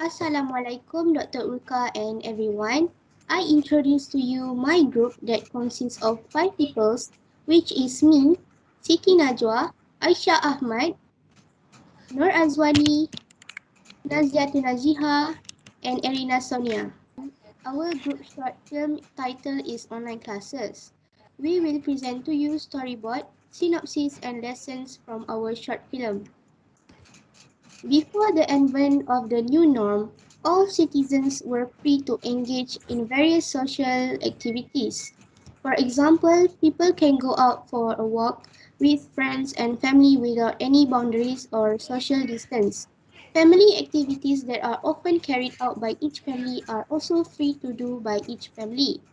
Assalamualaikum Dr. Ulka and everyone. I introduce to you my group that consists of 5 people, which is me, Siti Najwa, Aisyah Ahmad, Nur Azwani, Naziatul Naziha, and Erina Sonia. Our group short film title is Online Classes. We will present to you storyboard, synopsis, and lessons from our short film. Before the advent of the new norm, all citizens were free to engage in various social activities. For example, people can go out for a walk with friends and family without any boundaries or social distance. Family activities that are often carried out by each family are also free to do by each family.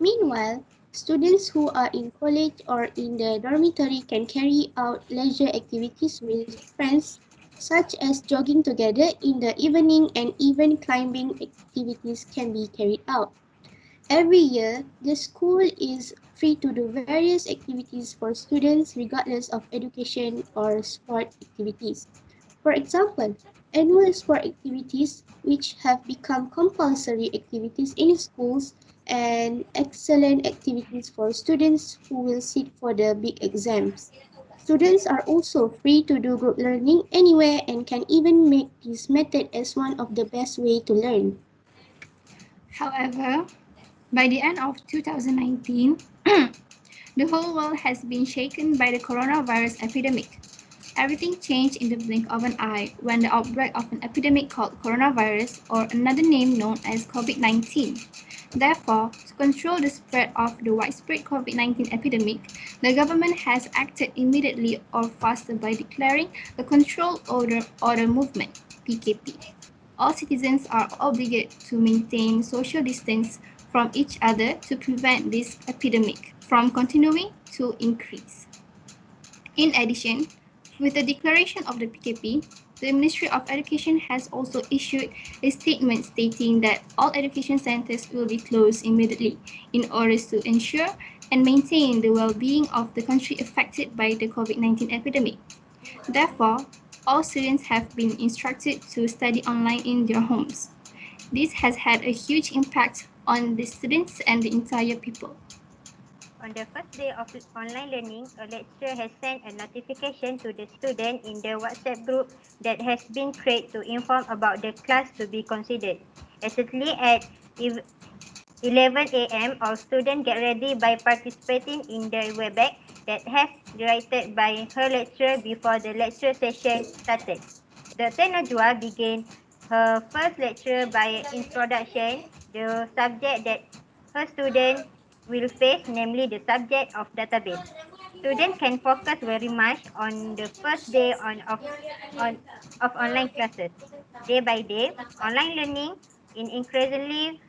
Meanwhile, students who are in college or in the dormitory can carry out leisure activities with friends, such as jogging together in the evening, and even climbing activities can be carried out. Every year, the school is free to do various activities for students regardless of education or sport activities. For example, annual sport activities, which have become compulsory activities in schools, and excellent activities for students who will sit for the big exams. Students are also free to do group learning anywhere and can even make this method as one of the best way to learn. However, by the end of 2019, the whole world has been shaken by the coronavirus epidemic. Everything changed in the blink of an eye when the outbreak of an epidemic called coronavirus, or another name known as COVID-19. Therefore, to control the spread of the widespread COVID-19 epidemic, the government has acted immediately or faster by declaring a Control Order Movement (PKP). All citizens are obligated to maintain social distance from each other to prevent this epidemic from continuing to increase. In addition, with the declaration of the PKP, the Ministry of Education has also issued a statement stating that all education centers will be closed immediately in order to ensure and maintain the well-being of the country affected by the COVID-19 epidemic. Therefore, all students have been instructed to study online in their homes. This has had a huge impact on the students and the entire people. On the first day of online learning, a lecturer has sent a notification to the student in the WhatsApp group that has been created to inform about the class to be considered. Exactly at 11 a.m., all students get ready by participating in the WebEx that has directed by her lecturer before the lecture session started. Dr. Najwa began her first lecture by introduction, the subject that her student will face, namely the subject of database. Students can focus very much on the first day on, of online classes. Day by day, online learning is increasingly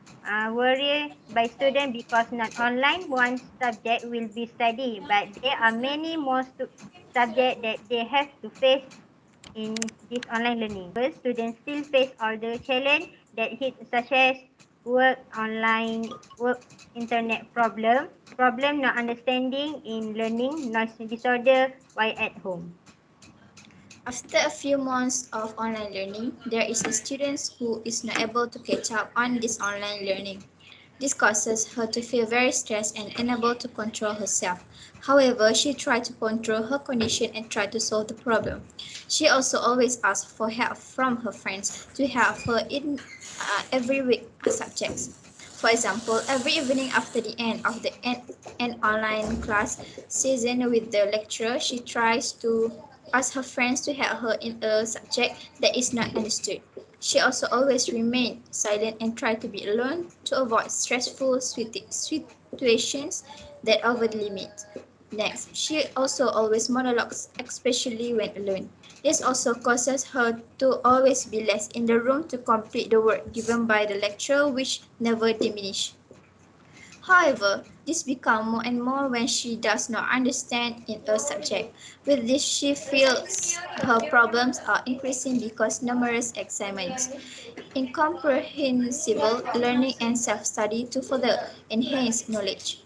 worried by students because not online one subject will be studied, but there are many more subjects that they have to face in this online learning. However, students still face all the challenges that hit, such as work online, work internet problem not understanding in learning, noise disorder while at home. After a few months of online learning, there is a student who is not able to catch up on this online learning. This causes her to feel very stressed and unable to control herself. However, she tried to control her condition and tried to solve the problem. She also always asks for help from her friends to help her in every week subjects. For example, every evening after the end of the online class season with the lecturer, she tries to ask her friends to help her in a subject that is not understood. She also always remains silent and tries to be alone to avoid stressful situations that over the limit. Next, she also always monologues, especially when alone. This also causes her to always be less in the room to complete the work given by the lecturer, which never diminish. However, this becomes more and more when she does not understand in a subject. With this, she feels her problems are increasing because numerous examines, incomprehensible learning and self-study to further enhance knowledge.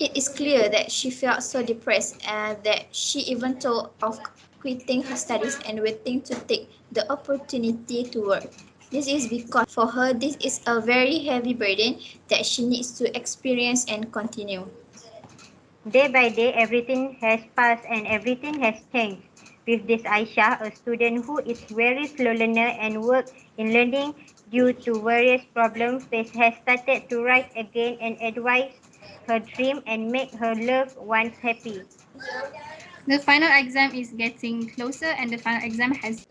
It is clear that she felt so depressed and that she even thought of quitting her studies and waiting to take the opportunity to work. This is because for her, this is a very heavy burden that she needs to experience and continue. Day by day, everything has passed and everything has changed. With this Aisha, a student who is very slow learner and work in learning due to various problems faced, has started to write again and advise her dream and make her loved ones happy. The final exam is getting closer and the final exam has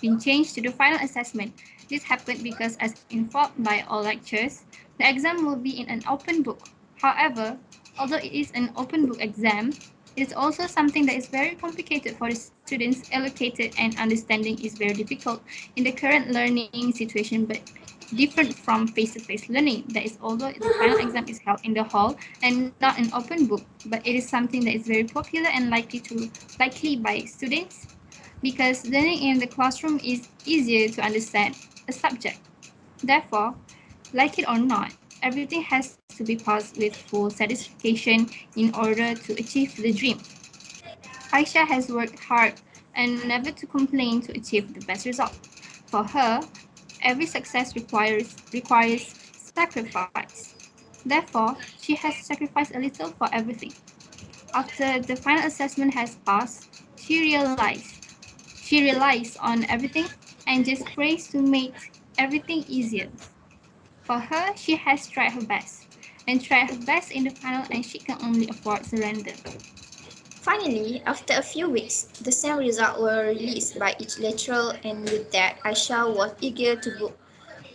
been changed to the final assessment. This happened because, as informed by all lecturers, the exam will be in an open book. However, although it is an open book exam, it is also something that is very complicated for the students allocated and understanding is very difficult in the current learning situation, but different from face-to-face learning. That is, although the final exam is held in the hall and not an open book, but it is something that is very popular and likely by students because learning in the classroom is easier to understand a subject. Therefore, like it or not, everything has to be passed with full satisfaction in order to achieve the dream. Aisha has worked hard and never to complain to achieve the best result. For her, every success requires sacrifice. Therefore, she has sacrificed a little for everything. After the final assessment has passed, she relies on everything and just prays to make everything easier. For her, she has tried her best and tried her best in the final and she can only afford surrender. Finally, after a few weeks, the same results were released by each lecturer, and with that, Aisha was eager to book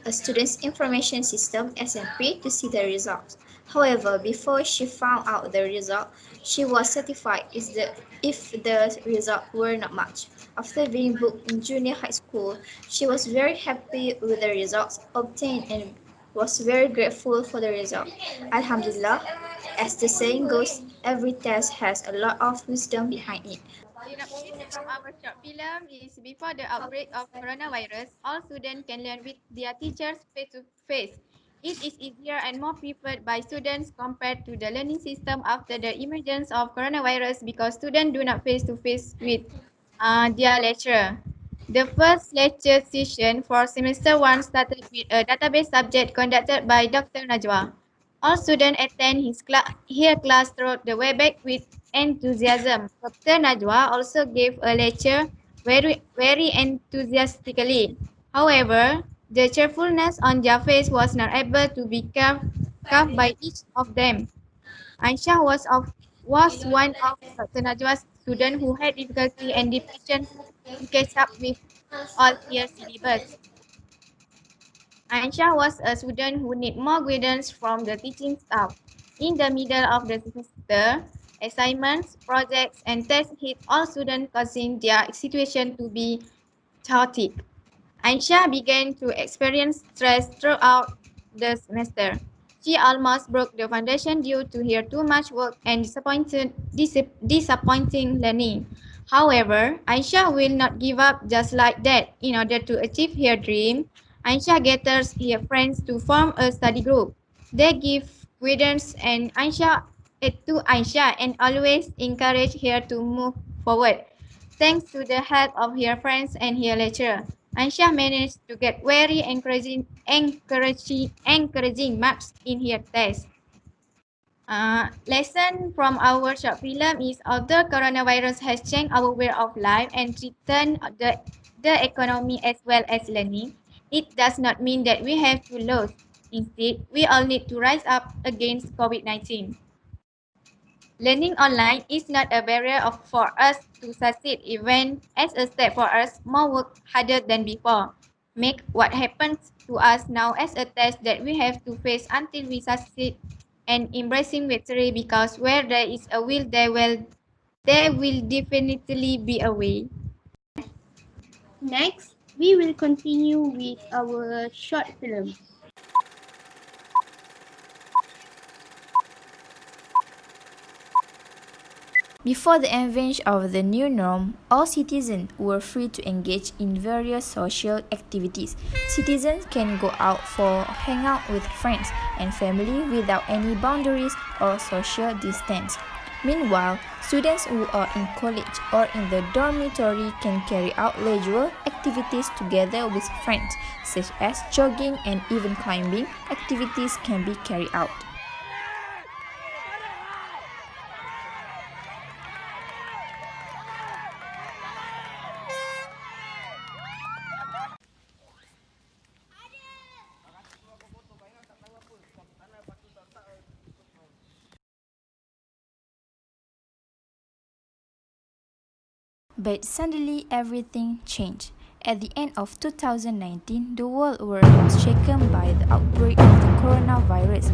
a student's information system SMP to see the results. However, before she found out the result, she was satisfied if the result were not much. After being booked in junior high school, she was very happy with the results obtained and was very grateful for the result. Alhamdulillah, as the saying goes, every test has a lot of wisdom behind it. Synopsis of our short film is before the outbreak of coronavirus, all students can learn with their teachers face to face. It is easier and more preferred by students compared to the learning system after the emergence of coronavirus because students do not face to face with their lecturer. The first lecture session for semester 1 started with a database subject conducted by Dr. Najwa. All students attend her class through the WebEx with enthusiasm. Dr. Najwa also gave a lecture very enthusiastically. However, the cheerfulness on their face was not able to be carved by each of them. Aisha was one of Dr. Najwa's students who had difficulty and depression to catch up with all her syllabus. Aisha was a student who needed more guidance from the teaching staff. In the middle of the semester, assignments, projects, and tests hit all students, causing their situation to be chaotic. Aisha began to experience stress throughout the semester. She almost broke the foundation due to her too much work and disappointing learning. However, Aisha will not give up just like that. In order to achieve her dream, Aisha gathers her friends to form a study group. They give guidance to Aisha and always encourage her to move forward. Thanks to the help of her friends and her lecturer, Aisha managed to get very encouraging marks in her test. Lesson from our short film is although coronavirus has changed our way of life and threatened the economy as well as learning, it does not mean that we have to lose. Instead, we all need to rise up against COVID-19. Learning online is not a barrier for us to succeed, even as a step for us more work harder than before. Make what happens to us now as a test that we have to face until we succeed and embracing victory because where there is a will, there will definitely be a way. Next, we will continue with our short film. Before the invention of the new norm, all citizens were free to engage in various social activities. Citizens can go out for hangout with friends and family without any boundaries or social distance. Meanwhile, students who are in college or in the dormitory can carry out leisure activities together with friends, such as jogging and even climbing activities can be carried out. But suddenly everything changed. At the end of 2019, the world was shaken by the outbreak of the coronavirus.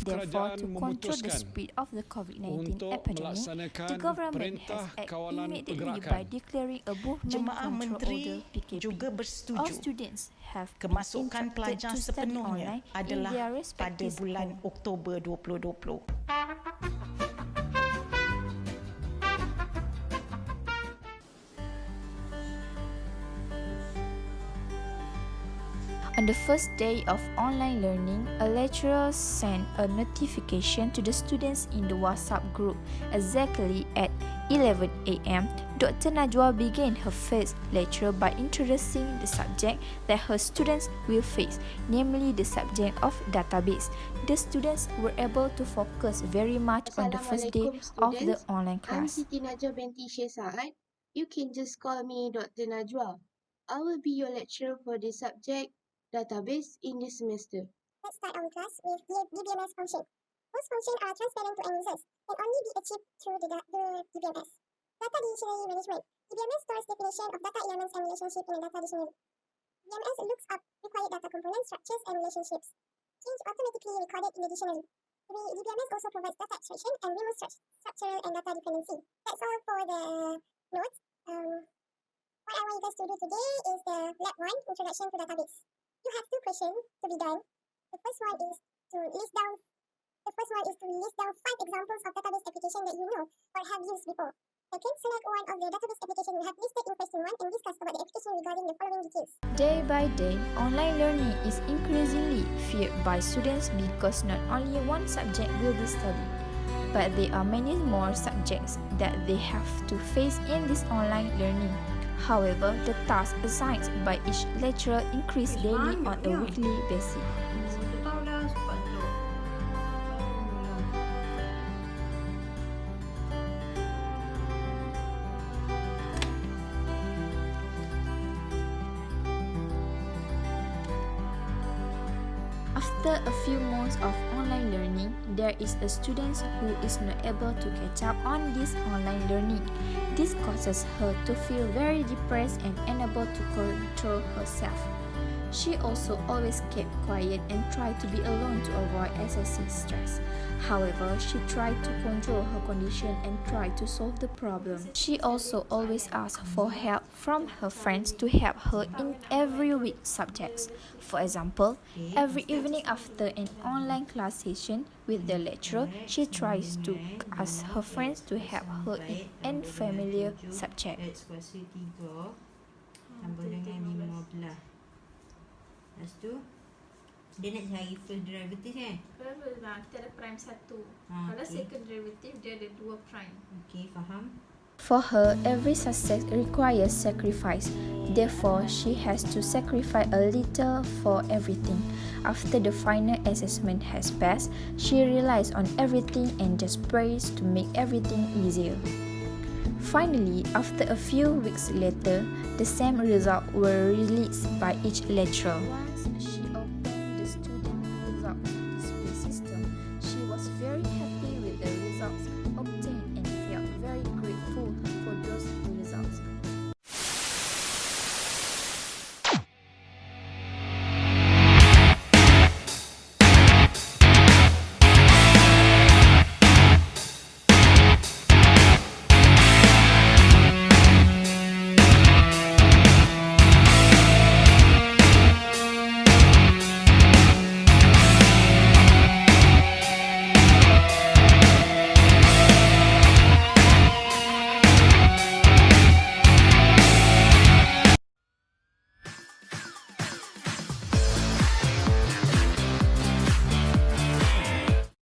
Therefore, to control the spread of the COVID-19 epidemic, the government has acted immediately by declaring a movement Jemaah control Menteri order PKP. juga All bersetuju students have been kemasukan instructed pelajar to study sepenuhnya online in adalah their pada respective bulan home. Oktober 2020. On the first day of online learning, a lecturer sent a notification to the students in the WhatsApp group. Exactly at 11 a.m., Dr. Najwa began her first lecture by introducing the subject that her students will face, namely the subject of database. The students were able to focus very much on the first day of the online I'm class. Siti Najwa binti Syed Saad. You can just call me Dr. Najwa. I will be your lecturer for the subject database in this semester. Let's start our class with the DBMS function. Most functions are transparent to end users, can only be achieved through the DBMS. Data Dictionary Management. DBMS stores definition of data elements and relationships in a data dictionary. DBMS looks up required data components, structures, and relationships. Change automatically recorded in the dictionary. DBMS also provides data extraction and removes structure and data dependency. That's all for the notes. What I want you guys to do today is the lab 1, Introduction to Database. You have 2 questions to be done. The first one is to list down 5 examples of database application that you know or have used before. Second, select one of the database application you have listed in question 1 and discuss about the application regarding the following details. Day by day, online learning is increasingly feared by students because not only one subject will be studied, but there are many more subjects that they have to face in this online learning. However, the tasks assigned by each lecturer increase daily on a weekly basis. After a few months of online learning, there is a student who is not able to catch up on this online learning. This causes her to feel very depressed and unable to control herself. She also always kept quiet and tried to be alone to avoid excessive stress. However, she tried to control her condition and tried to solve the problem. She also always asked for help from her friends to help her in every week subjects. For example, every evening after an online class session with the lecturer, she tries to ask her friends to help her in unfamiliar subject. X kuasa 3 tambah dengan 15. Lepas tu dia nak cari first derivative kan? Kita ada prime 1. Kalau second derivative dia ada 2 prime. Okey, faham. For her, every success requires sacrifice. Therefore, she has to sacrifice a little for everything. After the final assessment has passed, she relies on everything and just prays to make everything easier. Finally, after a few weeks later, the same results were released by each lecturer. Once